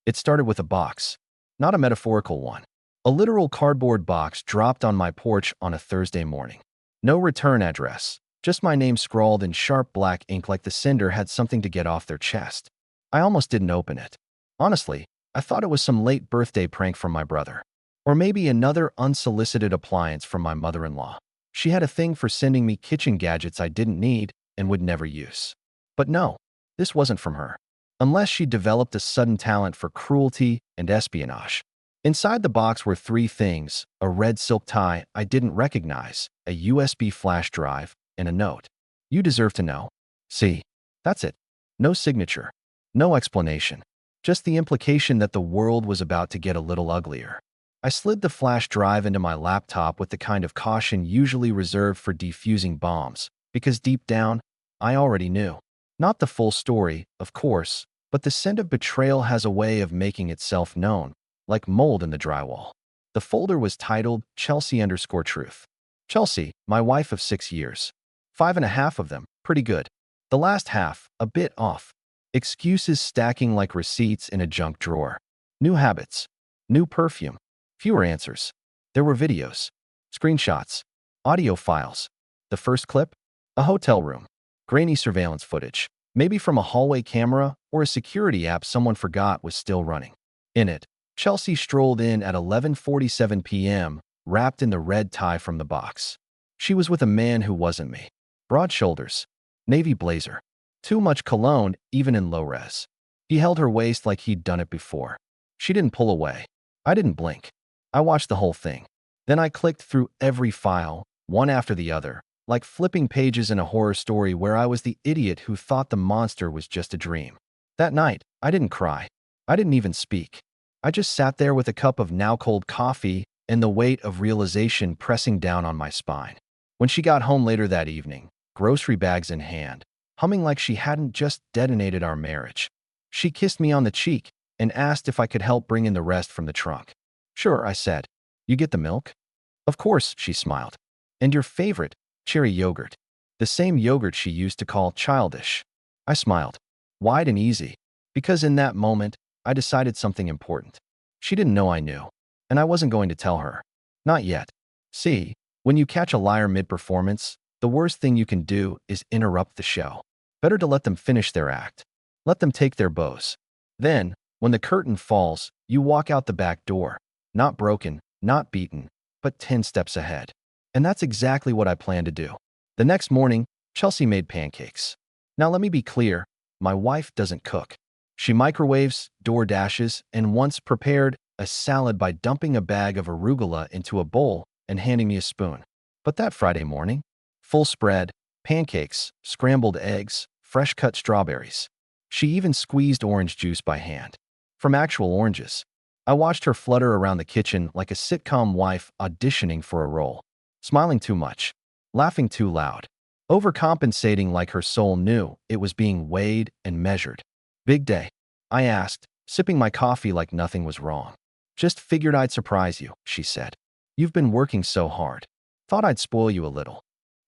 It started with a box, not a metaphorical one. A literal cardboard box dropped on my porch on a Thursday morning. No return address, just my name scrawled in sharp black ink like the sender had something to get off their chest. I almost didn't open it. Honestly, I thought it was some late birthday prank from my brother. Or maybe another unsolicited appliance from my mother-in-law. She had a thing for sending me kitchen gadgets I didn't need and would never use. But no, this wasn't from her. Unless she developed a sudden talent for cruelty and espionage. Inside the box were three things: a red silk tie I didn't recognize, a USB flash drive, and a note. You deserve to know. See, that's it. No signature. No explanation. Just the implication that the world was about to get a little uglier. I slid the flash drive into my laptop with the kind of caution usually reserved for defusing bombs, because deep down, I already knew. Not the full story, of course, but the scent of betrayal has a way of making itself known, like mold in the drywall. The folder was titled Chelsea_Truth. Chelsea, my wife of 6 years. 5.5 of them, pretty good. The last half, a bit off. Excuses stacking like receipts in a junk drawer. New habits. New perfume. Fewer answers. There were videos. Screenshots. Audio files. The first clip? A hotel room. Grainy surveillance footage. Maybe from a hallway camera or a security app someone forgot was still running. In it, Chelsea strolled in at 11:47 p.m., wrapped in the red tie from the box. She was with a man who wasn't me. Broad shoulders. Navy blazer. Too much cologne, even in low res. He held her waist like he'd done it before. She didn't pull away. I didn't blink. I watched the whole thing. Then I clicked through every file, one after the other, like flipping pages in a horror story where I was the idiot who thought the monster was just a dream. That night, I didn't cry. I didn't even speak. I just sat there with a cup of now-cold coffee and the weight of realization pressing down on my spine. When she got home later that evening, grocery bags in hand, humming like she hadn't just detonated our marriage, she kissed me on the cheek and asked if I could help bring in the rest from the trunk. Sure, I said. You get the milk? Of course, she smiled. And your favorite, cherry yogurt. The same yogurt she used to call childish. I smiled. Wide and easy. Because in that moment, I decided something important. She didn't know I knew. And I wasn't going to tell her. Not yet. See, when you catch a liar mid-performance, the worst thing you can do is interrupt the show. Better to let them finish their act. Let them take their bows. Then, when the curtain falls, you walk out the back door. Not broken, not beaten, but 10 steps ahead. And that's exactly what I plan to do. The next morning, Chelsea made pancakes. Now let me be clear, my wife doesn't cook. She microwaves, door dashes, and once prepared a salad by dumping a bag of arugula into a bowl and handing me a spoon. But that Friday morning, full spread, pancakes, scrambled eggs, fresh-cut strawberries. She even squeezed orange juice by hand. From actual oranges. I watched her flutter around the kitchen like a sitcom wife auditioning for a role. Smiling too much. Laughing too loud. Overcompensating like her soul knew it was being weighed and measured. Big day, I asked, sipping my coffee like nothing was wrong. Just figured I'd surprise you, she said. You've been working so hard. Thought I'd spoil you a little.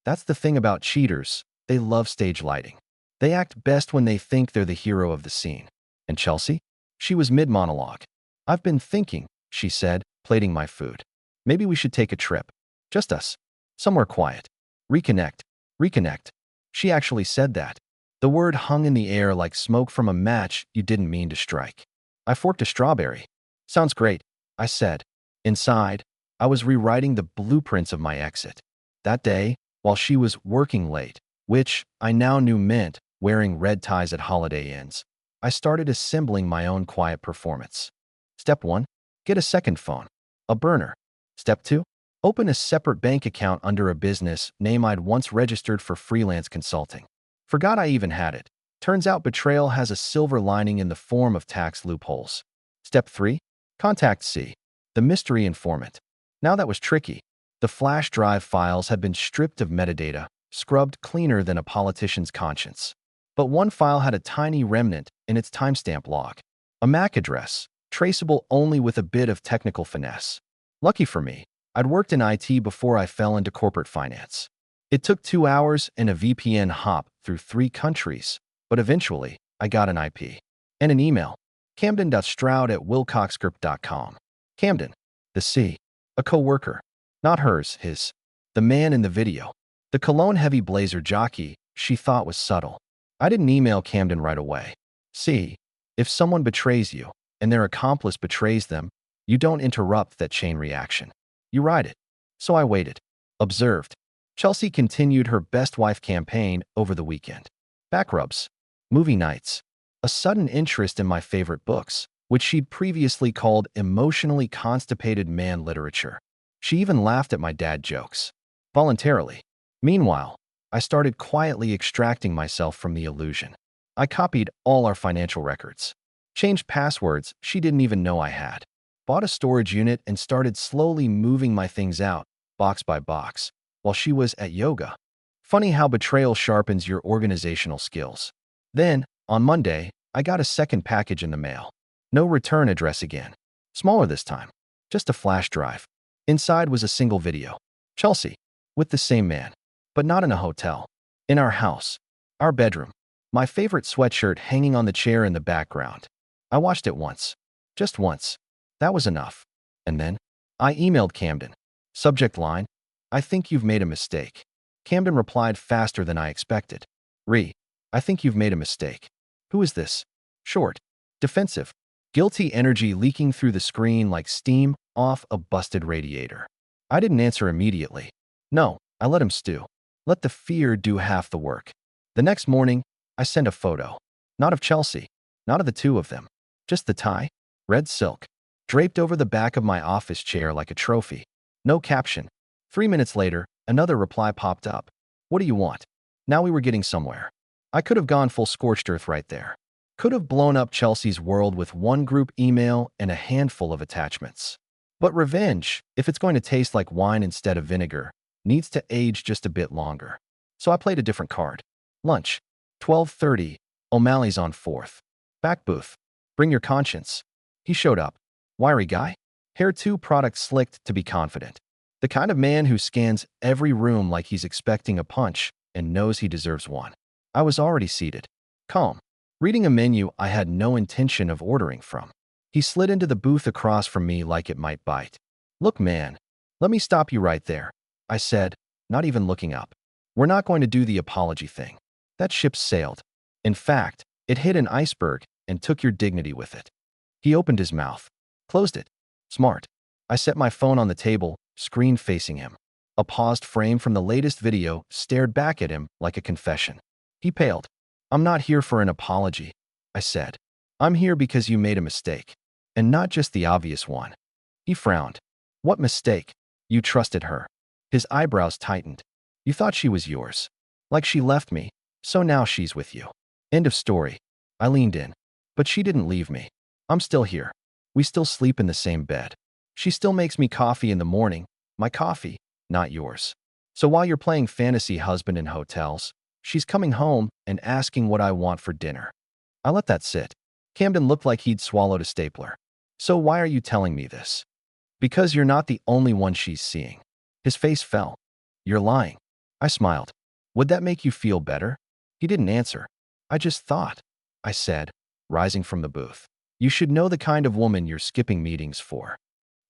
That's the thing about cheaters. They love stage lighting. They act best when they think they're the hero of the scene. And Chelsea? She was mid-monologue. I've been thinking, she said, plating my food. Maybe we should take a trip. Just us. Somewhere quiet. Reconnect. Reconnect. She actually said that. The word hung in the air like smoke from a match you didn't mean to strike. I forked a strawberry. Sounds great, I said. Inside, I was rewriting the blueprints of my exit. That day, while she was working late, which I now knew meant wearing red ties at Holiday Inns, I started assembling my own quiet performance. Step 1. Get a second phone. A burner. Step 2. Open a separate bank account under a business name I'd once registered for freelance consulting. Forgot I even had it. Turns out betrayal has a silver lining in the form of tax loopholes. Step 3. Contact C, the mystery informant. Now that was tricky. The flash drive files had been stripped of metadata, scrubbed cleaner than a politician's conscience. But one file had a tiny remnant in its timestamp log. A MAC address, traceable only with a bit of technical finesse. Lucky for me, I'd worked in IT before I fell into corporate finance. It took 2 hours and a VPN hop through 3 countries, but eventually I got an IP. And an email. Camden.Stroud@wilcoxgroup.com. Camden. The C. A co-worker. Not hers, his. The man in the video. The cologne-heavy blazer jockey she thought was subtle. I didn't email Camden right away. See, if someone betrays you, and their accomplice betrays them, you don't interrupt that chain reaction. You ride it. So I waited. Observed. Chelsea continued her best wife campaign over the weekend. Back rubs. Movie nights. A sudden interest in my favorite books, which she'd previously called emotionally constipated man literature. She even laughed at my dad jokes. Voluntarily. Meanwhile, I started quietly extracting myself from the illusion. I copied all our financial records. Changed passwords she didn't even know I had. Bought a storage unit and started slowly moving my things out, box by box, while she was at yoga. Funny how betrayal sharpens your organizational skills. Then, on Monday, I got a second package in the mail. No return address again. Smaller this time. Just a flash drive. Inside was a single video. Chelsea. With the same man. But not in a hotel. In our house. Our bedroom. My favorite sweatshirt hanging on the chair in the background. I watched it once. Just once. That was enough. And then, I emailed Camden. Subject line, I think you've made a mistake. Camden replied faster than I expected. I think you've made a mistake. Who is this? Short. Defensive. Guilty energy leaking through the screen like steam off a busted radiator. I didn't answer immediately. No, I let him stew. Let the fear do half the work. The next morning, I sent a photo. Not of Chelsea. Not of the two of them. Just the tie. Red silk. Draped over the back of my office chair like a trophy. No caption. 3 minutes later, another reply popped up. What do you want? Now we were getting somewhere. I could have gone full scorched earth right there. Could have blown up Chelsea's world with one group email and a handful of attachments. But revenge, if it's going to taste like wine instead of vinegar, needs to age just a bit longer. So I played a different card. Lunch. 12:30. O'Malley's on 4th. Back booth. Bring your conscience. He showed up. Wiry guy. Hair 2 product slicked to be confident. The kind of man who scans every room like he's expecting a punch and knows he deserves one. I was already seated. Calm. Reading a menu I had no intention of ordering from. He slid into the booth across from me like it might bite. Look, man. Let me stop you right there. I said, not even looking up. We're not going to do the apology thing. That ship sailed. In fact, it hit an iceberg and took your dignity with it. He opened his mouth. Closed it. Smart. I set my phone on the table, screen facing him. A paused frame from the latest video stared back at him like a confession. He paled. I'm not here for an apology, I said. I'm here because you made a mistake. And not just the obvious one. He frowned. What mistake? You trusted her. His eyebrows tightened. You thought she was yours. Like she left me, so now she's with you. End of story. I leaned in. But she didn't leave me. I'm still here. We still sleep in the same bed. She still makes me coffee in the morning. My coffee, not yours. So while you're playing fantasy husband in hotels, she's coming home and asking what I want for dinner. I let that sit. Camden looked like he'd swallowed a stapler. So why are you telling me this? Because you're not the only one she's seeing. His face fell. You're lying. I smiled. Would that make you feel better? He didn't answer. I just thought, I said, rising from the booth. You should know the kind of woman you're skipping meetings for.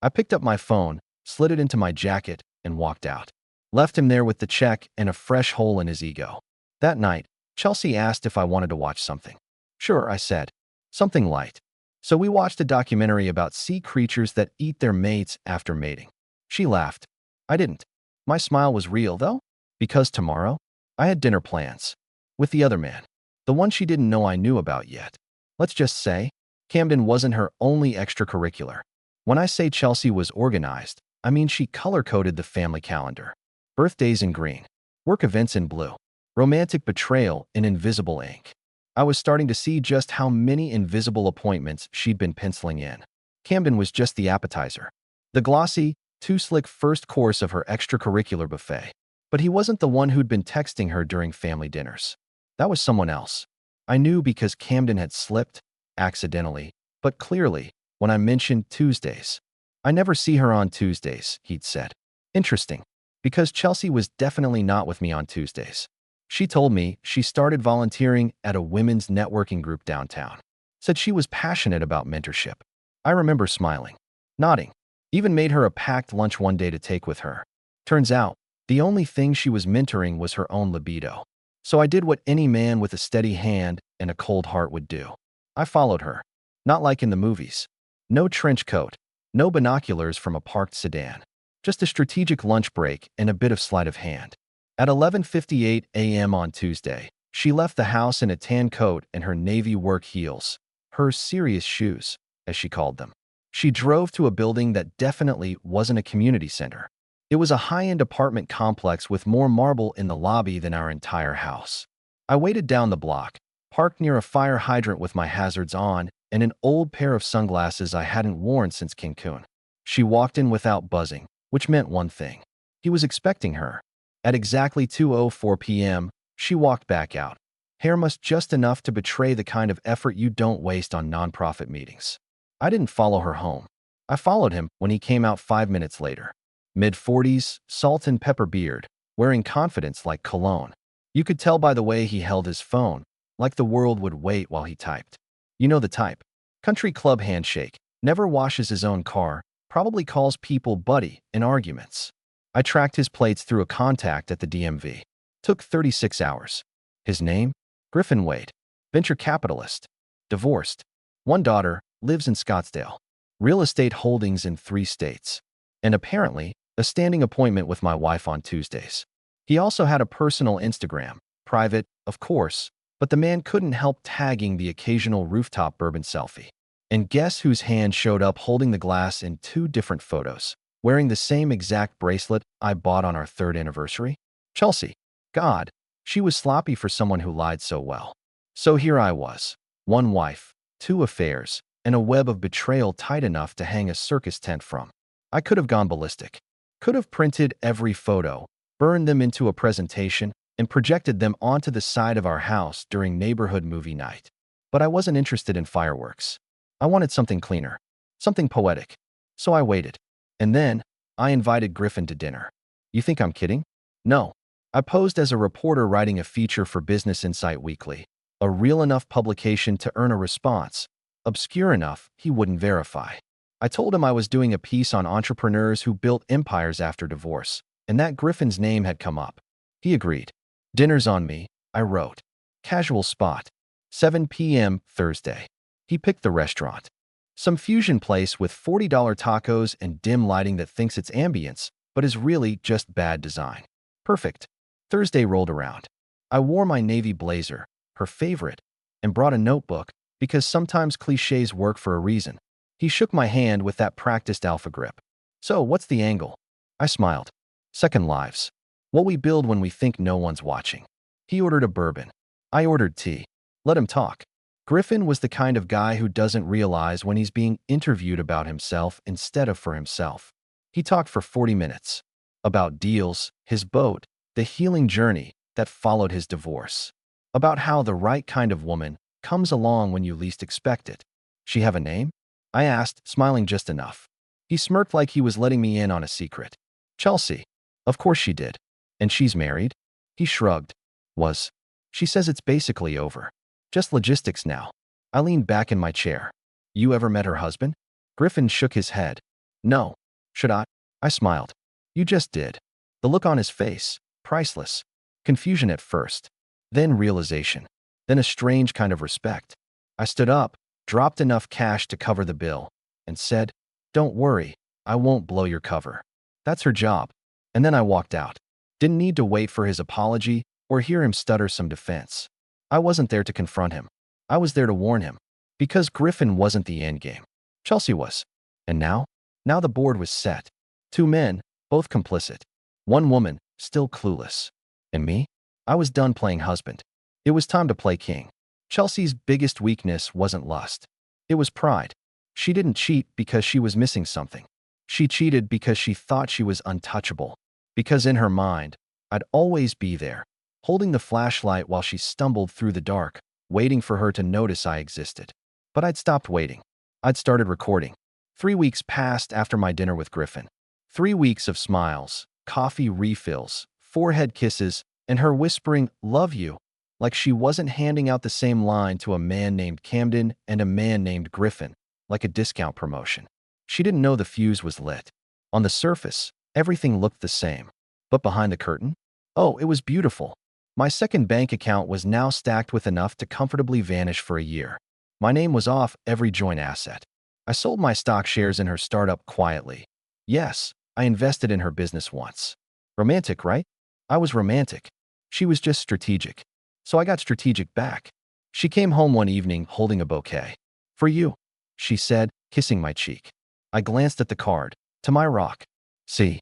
I picked up my phone, slid it into my jacket, and walked out. Left him there with the check and a fresh hole in his ego. That night, Chelsea asked if I wanted to watch something. Sure, I said. Something light. So we watched a documentary about sea creatures that eat their mates after mating. She laughed. I didn't. My smile was real, though, because tomorrow, I had dinner plans. With the other man. The one she didn't know I knew about yet. Let's just say, Camden wasn't her only extracurricular. When I say Chelsea was organized, I mean she color-coded the family calendar. Birthdays in green. Work events in blue. Romantic betrayal in invisible ink. I was starting to see just how many invisible appointments she'd been penciling in. Camden was just the appetizer. The glossy, too slick first course of her extracurricular buffet. But he wasn't the one who'd been texting her during family dinners. That was someone else. I knew because Camden had slipped, accidentally, but clearly, when I mentioned Tuesdays. I never see her on Tuesdays, he'd said. Interesting, because Chelsea was definitely not with me on Tuesdays. She told me she started volunteering at a women's networking group downtown. Said she was passionate about mentorship. I remember smiling, nodding, even made her a packed lunch one day to take with her. Turns out, the only thing she was mentoring was her own libido. So I did what any man with a steady hand and a cold heart would do. I followed her. Not like in the movies. No trench coat, no binoculars from a parked sedan. Just a strategic lunch break and a bit of sleight of hand. At 11:58 a.m. on Tuesday, she left the house in a tan coat and her navy work heels. Her serious shoes, as she called them. She drove to a building that definitely wasn't a community center. It was a high-end apartment complex with more marble in the lobby than our entire house. I waited down the block, parked near a fire hydrant with my hazards on and an old pair of sunglasses I hadn't worn since Cancun. She walked in without buzzing, which meant one thing. He was expecting her. At exactly 2:04 p.m., she walked back out. Hair mussed just enough to betray the kind of effort you don't waste on nonprofit meetings. I didn't follow her home. I followed him when he came out 5 minutes later. Mid-40s, salt and pepper beard, wearing confidence like cologne. You could tell by the way he held his phone, like the world would wait while he typed. You know the type. Country club handshake, never washes his own car, probably calls people buddy in arguments. I tracked his plates through a contact at the DMV. Took 36 hours. His name? Griffin Wade. Venture capitalist. Divorced. One daughter, lives in Scottsdale. Real estate holdings in 3 states. And apparently, a standing appointment with my wife on Tuesdays. He also had a personal Instagram, private, of course, but the man couldn't help tagging the occasional rooftop bourbon selfie. And guess whose hand showed up holding the glass in 2 different photos, wearing the same exact bracelet I bought on our 3rd anniversary? Chelsea. God, she was sloppy for someone who lied so well. So here I was, 1 wife, 2 affairs, and a web of betrayal tight enough to hang a circus tent from. I could have gone ballistic. Could have printed every photo, burned them into a presentation, and projected them onto the side of our house during neighborhood movie night. But I wasn't interested in fireworks. I wanted something cleaner, something poetic. So I waited. And then, I invited Griffin to dinner. You think I'm kidding? No. I posed as a reporter writing a feature for Business Insight Weekly, a real enough publication to earn a response, obscure enough he wouldn't verify. I told him I was doing a piece on entrepreneurs who built empires after divorce, and that Griffin's name had come up. He agreed. Dinner's on me, I wrote. Casual spot. 7 p.m. Thursday. He picked the restaurant. Some fusion place with $40 tacos and dim lighting that thinks it's ambience, but is really just bad design. Perfect. Thursday rolled around. I wore my navy blazer, her favorite, and brought a notebook because sometimes cliches work for a reason. He shook my hand with that practiced alpha grip. So, what's the angle? I smiled. Second lives. What we build when we think no one's watching. He ordered a bourbon. I ordered tea. Let him talk. Griffin was the kind of guy who doesn't realize when he's being interviewed about himself instead of for himself. He talked for 40 minutes. About deals, his boat, the healing journey that followed his divorce. About how the right kind of woman comes along when you least expect it. She have a name? I asked, smiling just enough. He smirked like he was letting me in on a secret. Chelsea. Of course she did. And she's married? He shrugged. Was. She says it's basically over. Just logistics now. I leaned back in my chair. You ever met her husband? Griffin shook his head. No. Should I? I smiled. You just did. The look on his face. Priceless. Confusion at first. Then realization. Then a strange kind of respect. I stood up, dropped enough cash to cover the bill, and said, Don't worry, I won't blow your cover. That's her job. And then I walked out. Didn't need to wait for his apology or hear him stutter some defense. I wasn't there to confront him. I was there to warn him. Because Griffin wasn't the endgame. Chelsea was. And now? Now the board was set. 2 men, both complicit. 1 woman, still clueless. And me? I was done playing husband. It was time to play king. Chelsea's biggest weakness wasn't lust. It was pride. She didn't cheat because she was missing something. She cheated because she thought she was untouchable. Because in her mind, I'd always be there, holding the flashlight while she stumbled through the dark, waiting for her to notice I existed. But I'd stopped waiting. I'd started recording. 3 weeks passed after my dinner with Griffin. 3 weeks of smiles, coffee refills, forehead kisses, and her whispering, love you, like she wasn't handing out the same line to a man named Camden and a man named Griffin, like a discount promotion. She didn't know the fuse was lit. On the surface, everything looked the same. But behind the curtain? Oh, it was beautiful. My second bank account was now stacked with enough to comfortably vanish for a year. My name was off every joint asset. I sold my stock shares in her startup quietly. Yes, I invested in her business once. Romantic, right? I was romantic. She was just strategic. So I got strategic back. She came home one evening holding a bouquet. For you, she said, kissing my cheek. I glanced at the card. To my rock. See.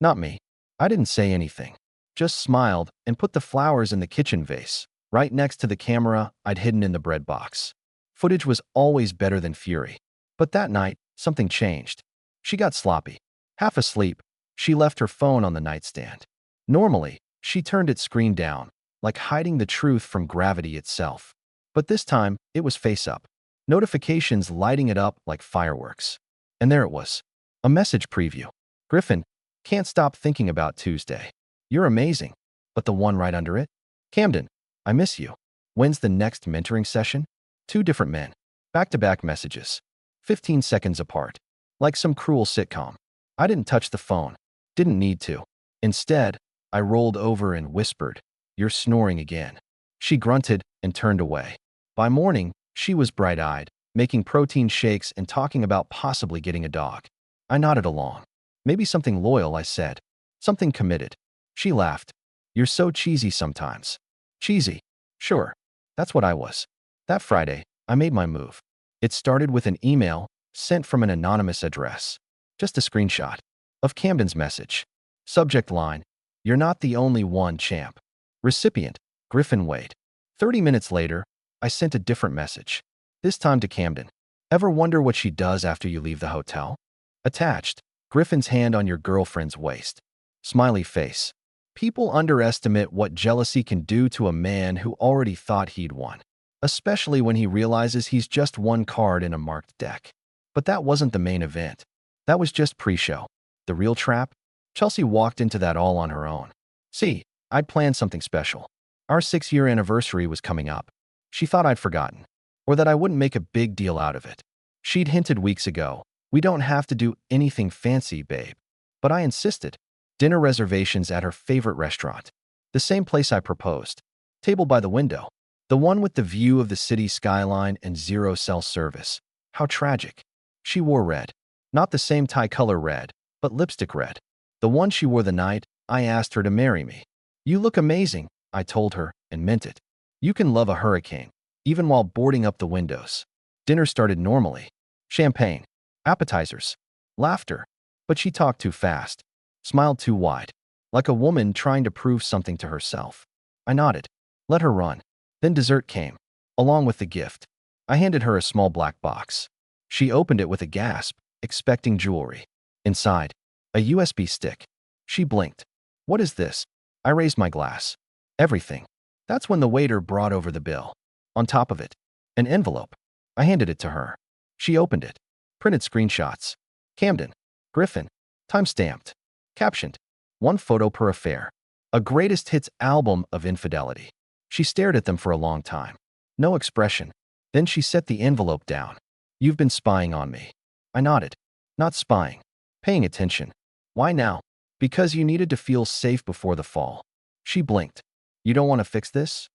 Not me. I didn't say anything. Just smiled and put the flowers in the kitchen vase, right next to the camera I'd hidden in the bread box. Footage was always better than fury. But that night, something changed. She got sloppy. Half asleep, she left her phone on the nightstand. Normally, she turned its screen down, like hiding the truth from gravity itself. But this time, it was face up. Notifications lighting it up like fireworks. And there it was. A message preview. Griffin, can't stop thinking about Tuesday. You're amazing. But the one right under it? Camden, I miss you. When's the next mentoring session? Two different men. Back-to-back messages. 15 seconds apart. Like some cruel sitcom. I didn't touch the phone. Didn't need to. Instead, I rolled over and whispered, "You're snoring again." She grunted and turned away. By morning, she was bright-eyed, making protein shakes and talking about possibly getting a dog. I nodded along. Maybe something loyal, I said. Something committed. She laughed. You're so cheesy sometimes. Cheesy? Sure. That's what I was. That Friday, I made my move. It started with an email sent from an anonymous address. Just a screenshot of Camden's message. Subject line, "You're not the only one, champ." Recipient, Griffin Wade. 30 minutes later, I sent a different message. This time to Camden. Ever wonder what she does after you leave the hotel? Attached, Griffin's hand on your girlfriend's waist. Smiley face. People underestimate what jealousy can do to a man who already thought he'd won, especially when he realizes he's just one card in a marked deck. But that wasn't the main event. That was just pre-show. The real trap? Chelsea walked into that all on her own. See, I'd planned something special. Our 6-year anniversary was coming up. She thought I'd forgotten, or that I wouldn't make a big deal out of it. She'd hinted weeks ago, "We don't have to do anything fancy, babe." But I insisted. Dinner reservations at her favorite restaurant. The same place I proposed. Table by the window. The one with the view of the city skyline and zero cell service. How tragic. She wore red. Not the same tie color red, but lipstick red. The one she wore the night I asked her to marry me. "You look amazing," I told her, and meant it. You can love a hurricane, even while boarding up the windows. Dinner started normally. Champagne. Appetizers. Laughter. But she talked too fast. Smiled too wide. Like a woman trying to prove something to herself. I nodded. Let her run. Then dessert came. Along with the gift. I handed her a small black box. She opened it with a gasp, expecting jewelry. Inside, a USB stick. She blinked. "What is this?" I raised my glass. "Everything." That's when the waiter brought over the bill. On top of it, an envelope. I handed it to her. She opened it. Printed screenshots. Camden. Griffin. Time-stamped. Captioned. One photo per affair. A greatest hits album of infidelity. She stared at them for a long time. No expression. Then she set the envelope down. "You've been spying on me." I nodded. Not spying. Paying attention. Why now? Because you needed to feel safe before the fall. She blinked. "You don't want to fix this?"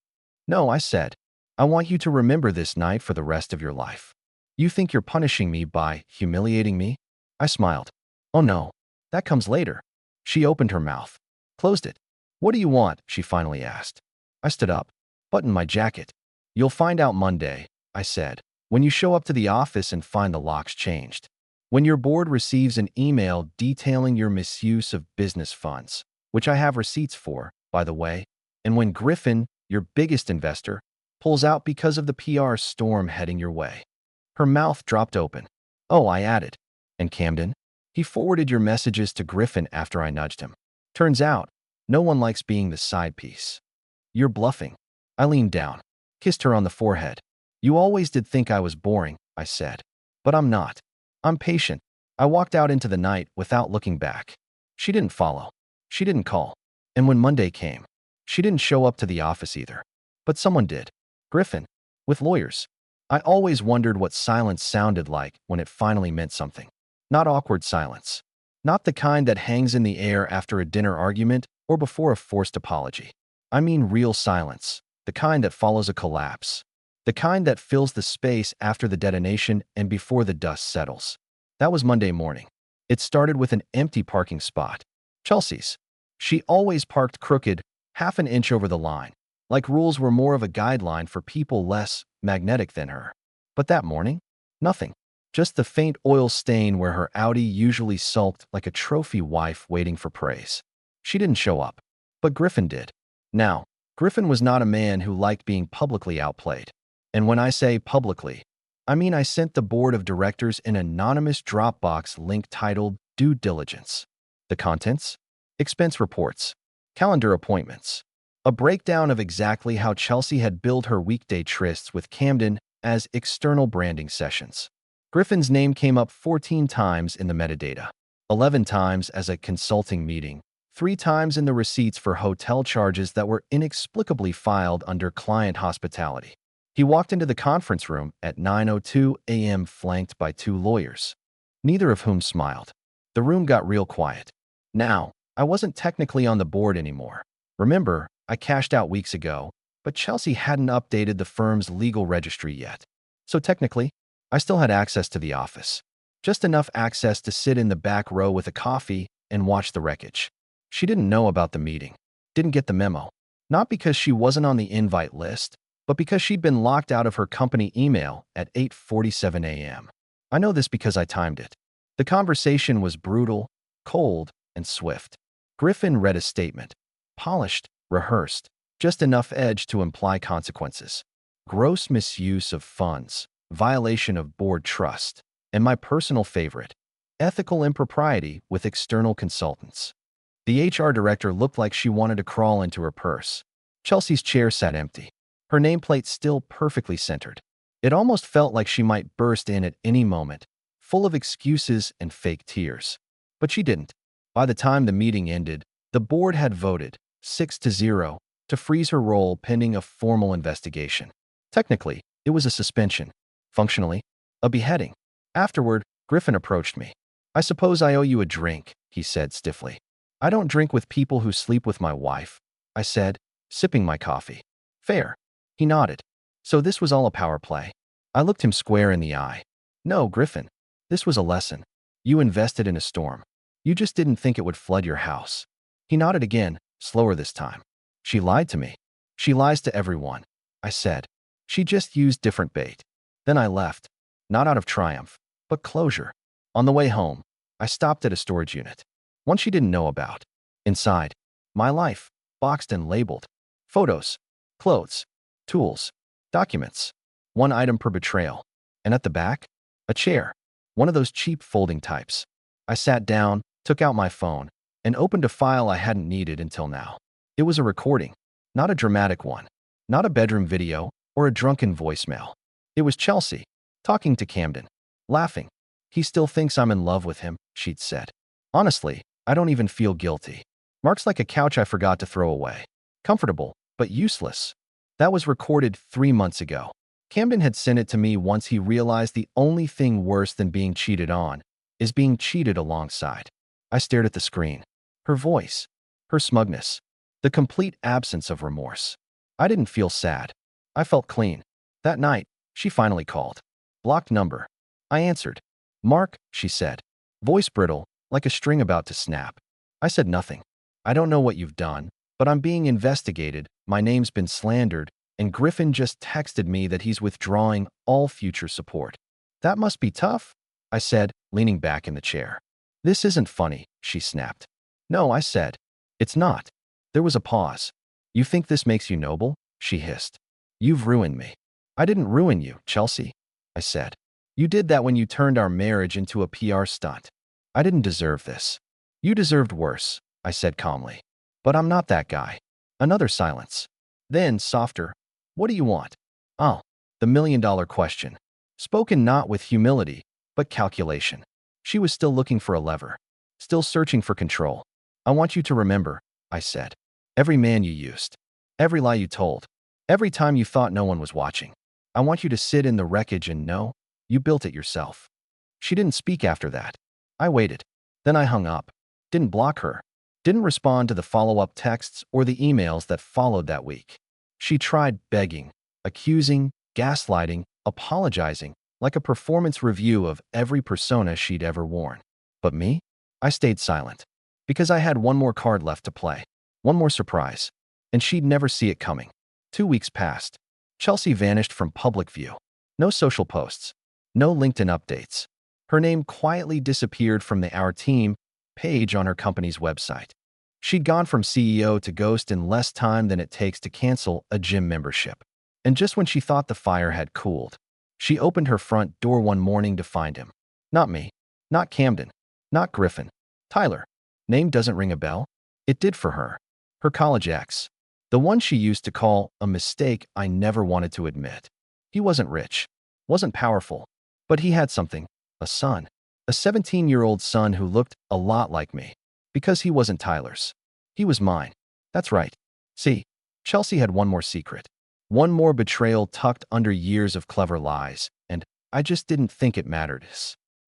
"No," I said. "I want you to remember this night for the rest of your life." "You think you're punishing me by humiliating me?" I smiled. "Oh no. That comes later." She opened her mouth. Closed it. "What do you want?" she finally asked. I stood up. Buttoned my jacket. "You'll find out Monday," I said, "when you show up to the office and find the locks changed. When your board receives an email detailing your misuse of business funds, which I have receipts for, by the way, and when Griffin, your biggest investor, pulls out because of the PR storm heading your way." Her mouth dropped open. "Oh," I added. "And Camden?" "He forwarded your messages to Griffin after I nudged him. Turns out, no one likes being the side piece." "You're bluffing." I leaned down, kissed her on the forehead. "You always did think I was boring," I said. "But I'm not. I'm patient." I walked out into the night without looking back. She didn't follow. She didn't call. And when Monday came, She didn't show up to the office either. But someone did. Griffin. With lawyers. I always wondered what silence sounded like when it finally meant something. Not awkward silence. Not the kind that hangs in the air after a dinner argument or before a forced apology. I mean real silence. The kind that follows a collapse. The kind that fills the space after the detonation and before the dust settles. That was Monday morning. It started with an empty parking spot. Chelsea's. She always parked crooked, half an inch over the line, like rules were more of a guideline for people less magnetic than her. But that morning, nothing. Just the faint oil stain where her Audi usually sulked like a trophy wife waiting for praise. She didn't show up. But Griffin did. Now, Griffin was not a man who liked being publicly outplayed. And when I say publicly, I mean I sent the board of directors an anonymous Dropbox link titled Due Diligence. The contents? Expense reports. Calendar appointments. A breakdown of exactly how Chelsea had billed her weekday trysts with Camden as external branding sessions. Griffin's name came up 14 times in the metadata, 11 times as a consulting meeting, 3 times in the receipts for hotel charges that were inexplicably filed under client hospitality. He walked into the conference room at 9:02 a.m. flanked by 2 lawyers, neither of whom smiled. The room got real quiet. Now, I wasn't technically on the board anymore. Remember, I cashed out weeks ago, but Chelsea hadn't updated the firm's legal registry yet. So technically, I still had access to the office. Just enough access to sit in the back row with a coffee and watch the wreckage. She didn't know about the meeting, didn't get the memo. Not because she wasn't on the invite list, but because she'd been locked out of her company email at 8:47 a.m. I know this because I timed it. The conversation was brutal, cold, and swift. Griffin read a statement. Polished, rehearsed, just enough edge to imply consequences. Gross misuse of funds, violation of board trust, and my personal favorite, ethical impropriety with external consultants. The HR director looked like she wanted to crawl into her purse. Chelsea's chair sat empty, her nameplate still perfectly centered. It almost felt like she might burst in at any moment, full of excuses and fake tears. But she didn't. By the time the meeting ended, the board had voted 6-0 to freeze her role pending a formal investigation. Technically, it was a suspension. Functionally, a beheading. Afterward, Griffin approached me. I suppose I owe you a drink, he said stiffly. I don't drink with people who sleep with my wife, I said, sipping my coffee. Fair. He nodded. So this was all a power play. I looked him square in the eye. No, Griffin. This was a lesson. You invested in a storm. You just didn't think it would flood your house. He nodded again, slower this time. She lied to me. She lies to everyone, I said. She just used different bait. Then I left, not out of triumph, but closure. On the way home, I stopped at a storage unit. One she didn't know about. Inside, my life, boxed and labeled. Photos, clothes, tools, documents. One item per betrayal. And at the back, a chair. One of those cheap folding types. I sat down, took out my phone, and opened a file I hadn't needed until now. It was a recording, not a dramatic one, not a bedroom video or a drunken voicemail. It was Chelsea, talking to Camden, laughing. He still thinks I'm in love with him, she'd said. Honestly, I don't even feel guilty. Mark's like a couch I forgot to throw away. Comfortable, but useless. That was recorded 3 months ago. Camden had sent it to me once he realized the only thing worse than being cheated on is being cheated alongside. I stared at the screen. Her voice, her smugness, the complete absence of remorse. I didn't feel sad. I felt clean. That night, she finally called. Blocked number. I answered. Mark, she said. Voice brittle, like a string about to snap. I said nothing. I don't know what you've done, but I'm being investigated, my name's been slandered, and Griffin just texted me that he's withdrawing all future support. That must be tough, I said, leaning back in the chair. This isn't funny, she snapped. No, I said. It's not. There was a pause. You think this makes you noble? She hissed. You've ruined me. I didn't ruin you, Chelsea, I said. You did that when you turned our marriage into a PR stunt. I didn't deserve this. You deserved worse, I said calmly. But I'm not that guy. Another silence. Then, softer. What do you want? Oh, the million-dollar question. Spoken not with humility, but calculation. She was still looking for a lever. Still searching for control. I want you to remember, I said. Every man you used. Every lie you told. Every time you thought no one was watching. I want you to sit in the wreckage and know you built it yourself. She didn't speak after that. I waited. Then I hung up. Didn't block her. Didn't respond to the follow-up texts or the emails that followed that week. She tried begging, accusing, gaslighting, apologizing, like a performance review of every persona she'd ever worn. But me? I stayed silent. Because I had one more card left to play. One more surprise. And she'd never see it coming. 2 weeks passed. Chelsea vanished from public view. No social posts. No LinkedIn updates. Her name quietly disappeared from the Our Team page on her company's website. She'd gone from CEO to ghost in less time than it takes to cancel a gym membership. And just when she thought the fire had cooled, she opened her front door one morning to find him. Not me. Not Camden. Not Griffin. Tyler. Name doesn't ring a bell? It did for her. Her college ex. The one she used to call a mistake I never wanted to admit. He wasn't rich. Wasn't powerful. But he had something. A son. A 17-year-old son who looked a lot like me. Because he wasn't Tyler's. He was mine. That's right. See, Chelsea had one more secret. One more betrayal tucked under years of clever lies, and I just didn't think it mattered.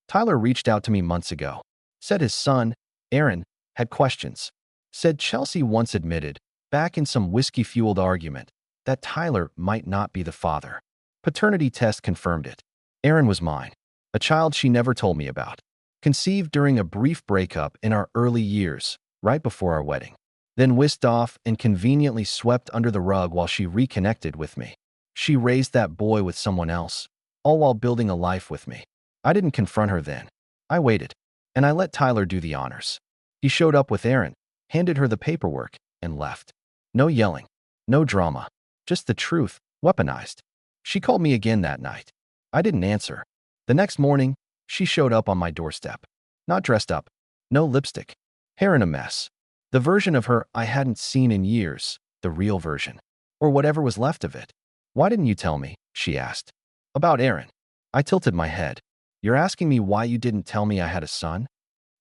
Tyler reached out to me months ago. Said his son, Aaron, had questions. Said Chelsea once admitted, back in some whiskey-fueled argument, that Tyler might not be the father. Paternity test confirmed it. Aaron was mine. A child she never told me about. Conceived during a brief breakup in our early years, right before our wedding. Then whisked off and conveniently swept under the rug while she reconnected with me. She raised that boy with someone else, all while building a life with me. I didn't confront her then. I waited, and I let Tyler do the honors. He showed up with Aaron, handed her the paperwork, and left. No yelling, no drama, just the truth, weaponized. She called me again that night. I didn't answer. The next morning, she showed up on my doorstep. Not dressed up, no lipstick, hair in a mess. The version of her I hadn't seen in years, the real version, or whatever was left of it. Why didn't you tell me? She asked. About Aaron. I tilted my head. You're asking me why you didn't tell me I had a son?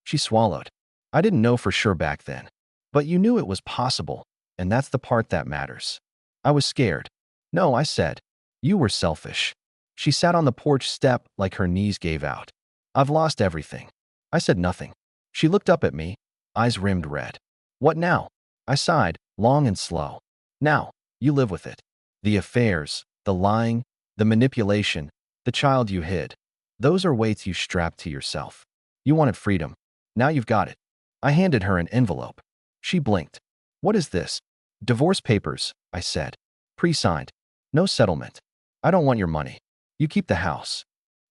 She swallowed. I didn't know for sure back then. But you knew it was possible, and that's the part that matters. I was scared. No, I said. You were selfish. She sat on the porch step like her knees gave out. I've lost everything. I said nothing. She looked up at me, eyes rimmed red. What now? I sighed, long and slow. Now, you live with it. The affairs, the lying, the manipulation, the child you hid. Those are weights you strapped to yourself. You wanted freedom. Now you've got it. I handed her an envelope. She blinked. What is this? Divorce papers, I said. Pre-signed. No settlement. I don't want your money. You keep the house.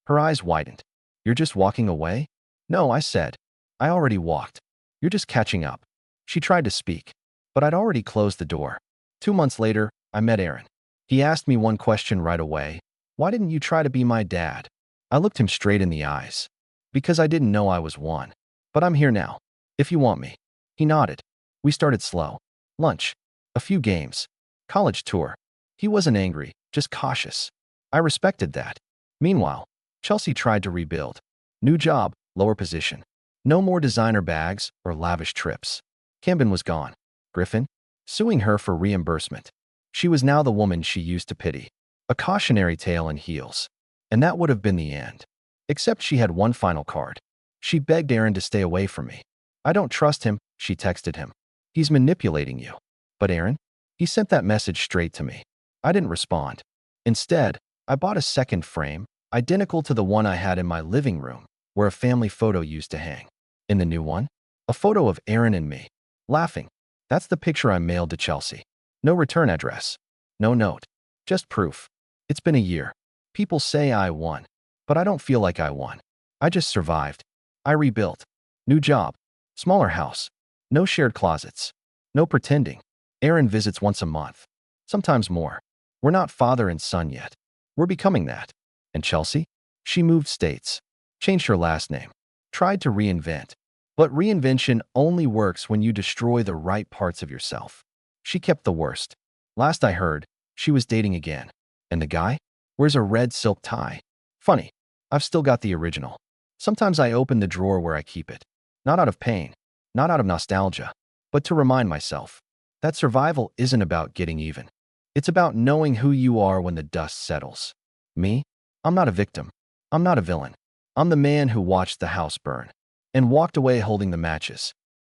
Her eyes widened. You're just walking away? No, I said. I already walked. You're just catching up. She tried to speak, but I'd already closed the door. 2 months later, I met Aaron. He asked me one question right away. Why didn't you try to be my dad? I looked him straight in the eyes. Because I didn't know I was one. But I'm here now. If you want me. He nodded. We started slow. Lunch. A few games. College tour. He wasn't angry, just cautious. I respected that. Meanwhile, Chelsea tried to rebuild. New job, lower position. No more designer bags or lavish trips. Camden was gone. Griffin? Suing her for reimbursement. She was now the woman she used to pity. A cautionary tale in heels. And that would have been the end. Except she had one final card. She begged Aaron to stay away from me. I don't trust him, she texted him. He's manipulating you. But Aaron? He sent that message straight to me. I didn't respond. Instead, I bought a second frame, identical to the one I had in my living room, where a family photo used to hang. In the new one, a photo of Aaron and me, laughing. That's the picture I mailed to Chelsea. No return address. No note. Just proof. It's been a year. People say I won. But I don't feel like I won. I just survived. I rebuilt. New job. Smaller house. No shared closets. No pretending. Aaron visits once a month. Sometimes more. We're not father and son yet. We're becoming that. And Chelsea? She moved states. Changed her last name. Tried to reinvent. But reinvention only works when you destroy the right parts of yourself. She kept the worst. Last I heard, she was dating again. And the guy? Wears a red silk tie. Funny. I've still got the original. Sometimes I open the drawer where I keep it. Not out of pain. Not out of nostalgia. But to remind myself. that survival isn't about getting even. It's about knowing who you are when the dust settles. Me? I'm not a victim. I'm not a villain. I'm the man who watched the house burn and walked away holding the matches.